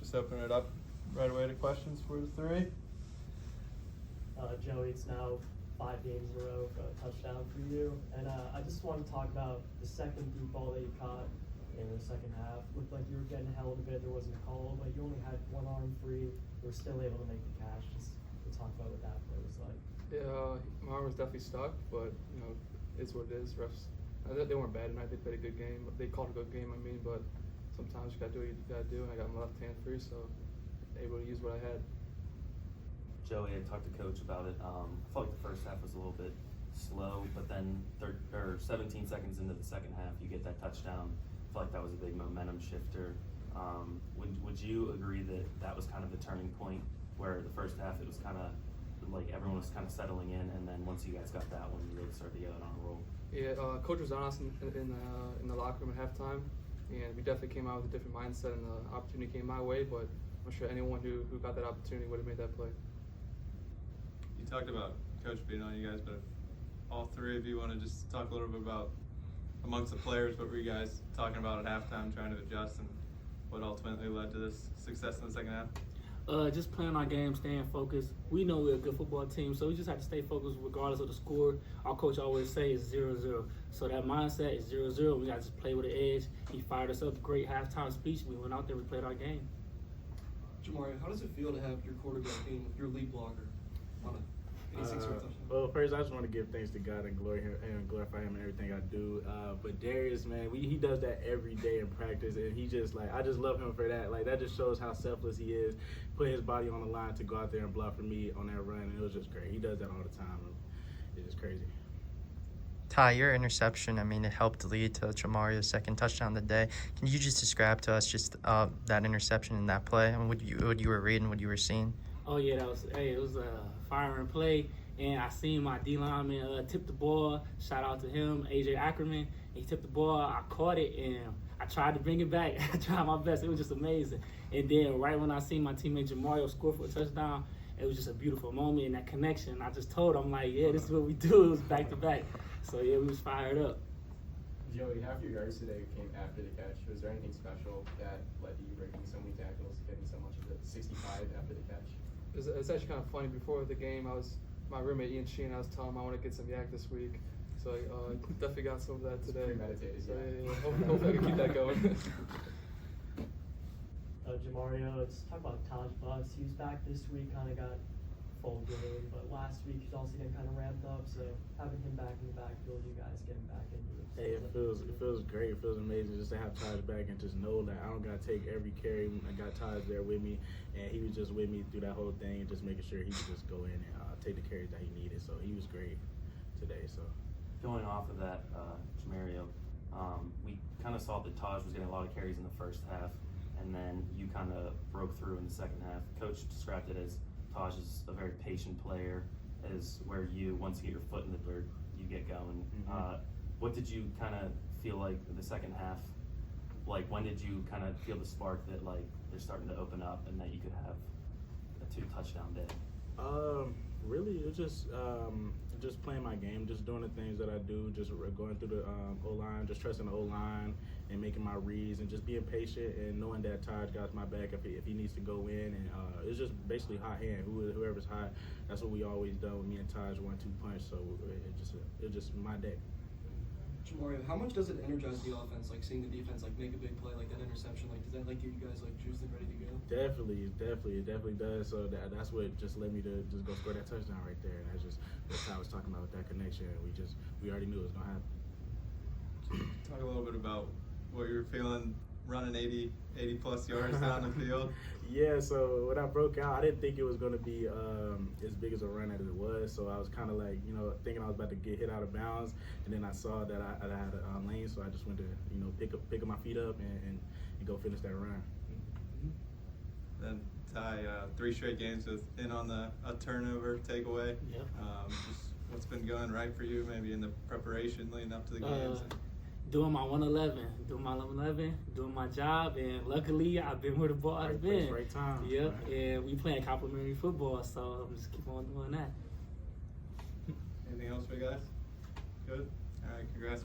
just open it up right away to questions for the three. Joey, it's now 5 games in a row for a touchdown for you. And I just want to talk about the second deep ball that you caught in the second half. Looked like you were getting held a bit. There wasn't a call, but you only had one arm free. You were still able to make the catch. Just to talk about what that play was like. Yeah, my arm was definitely stuck, but it's what it is. Refs, they weren't bad tonight. They played a good game. They called a good game, but sometimes you gotta do what you gotta do. And I got my left hand free, so able to use what I had. Joey, I talked to Coach about it. I felt like the first half was a little bit slow, but then 17 seconds into the second half, you get that touchdown. I felt like that was a big momentum shifter. Would you agree that that was kind of the turning point, where the first half it was kind of like everyone was kind of settling in, and then once you guys got that one, you really started to get it on a roll? Yeah, Coach was on us in the locker room at halftime, and we definitely came out with a different mindset, and the opportunity came my way, but I'm sure anyone who got that opportunity would have made that play. You talked about Coach being on you guys, but if all three of you want to just talk a little bit about amongst the players, what were you guys talking about at halftime, trying to adjust, and what ultimately led to this success in the second half? Just playing our game, staying focused. We know we're a good football team, so we just have to stay focused regardless of the score. Our coach always says 0-0. So that mindset is 0-0. We got to just play with the edge. He fired us up, great halftime speech. We went out there, we played our game. JaMario, how does it feel to have your quarterback being your lead blocker on a 86-yard touchdown? Well, first I just want to give thanks to God and glorify Him in everything I do. But Darius, man, he does that every day in practice, and he just I just love him for that. Like, that just shows how selfless he is, putting his body on the line to go out there and block for me on that run, and it was just great. He does that all the time. It's just crazy. Ty, your interception, it helped lead to JaMario's second touchdown of the day. Can you just describe to us just that interception and that play, and what you were reading, what you were seeing? Oh yeah, it was a firing play, and I seen my D lineman tip the ball. Shout out to him, AJ Ackerman. He tipped the ball. I caught it, and I tried to bring it back. I tried my best. It was just amazing. And then right when I seen my teammate JaMario score for a touchdown, it was just a beautiful moment and that connection. I just told him, yeah, this is what we do. It was back to back. So yeah, we was fired up. Joey, half your yards today came after the catch. Was there anything special that led to you breaking so many tackles, getting so much of it, 65 after the catch? It's actually kind of funny. Before the game, my roommate Ian Sheen, I was telling him I want to get some yak this week. So I definitely got some of that today. Premeditated, so, yeah. Hopefully I can keep that going. JaMario, let's talk about Taj Butts. He was back this week, kind of got full game, but last week he's also getting kind of ramped up. So having him back in the backfield, you guys getting back into it. Hey, it feels great. It feels amazing just to have Taj back and just know that I don't got to take every carry. I got Taj there with me, and he was just with me through that whole thing and just making sure he could just go in and take the carries that he needed. So he was great today. So Going off of that, JaMario, we kind of saw that Taj was getting a lot of carries in the first half, and then you kind of broke through in the second half. Coach described it as Taj is a very patient player, as where you, once you get your foot in the dirt, you get going. Mm-hmm. What did you kind of feel like in the second half? Like, when did you kind of feel the spark that they're starting to open up and that you could have a 2-touchdown day? Really, it was just playing my game, just doing the things that I do, just going through the O-line, just trusting the O-line and making my reads and just being patient and knowing that Taj got my back if he needs to go in. And it's just basically hot hand. Whoever's hot, that's what we always done with me and Taj, 1-2 punch. So it was just my day. JaMario, how much does it energize the offense, seeing the defense make a big play like that interception? Does that get you guys juiced and ready to go? Definitely, it definitely does. So that's what just led me to just go score that touchdown right there. And that's just what I was talking about with that connection. We already knew it was gonna happen. Talk a little bit about what you were feeling running 80 plus yards down the field. Yeah, so when I broke out, I didn't think it was going to be as big as a run as it was. So I was kind of thinking I was about to get hit out of bounds, and then I saw that I had a lane, so I just went to pick up my feet up and go finish that run. Then Ty, 3 straight games with a turnover takeaway. Yep. Just what's been going right for you, maybe in the preparation leading up to the games? Doing my 111, doing my job, and luckily I've been where the ball has been. Right time. Yep, right. and we playing complimentary football, so I'm just keep on doing that. Anything else for you guys? Good? All right, congrats.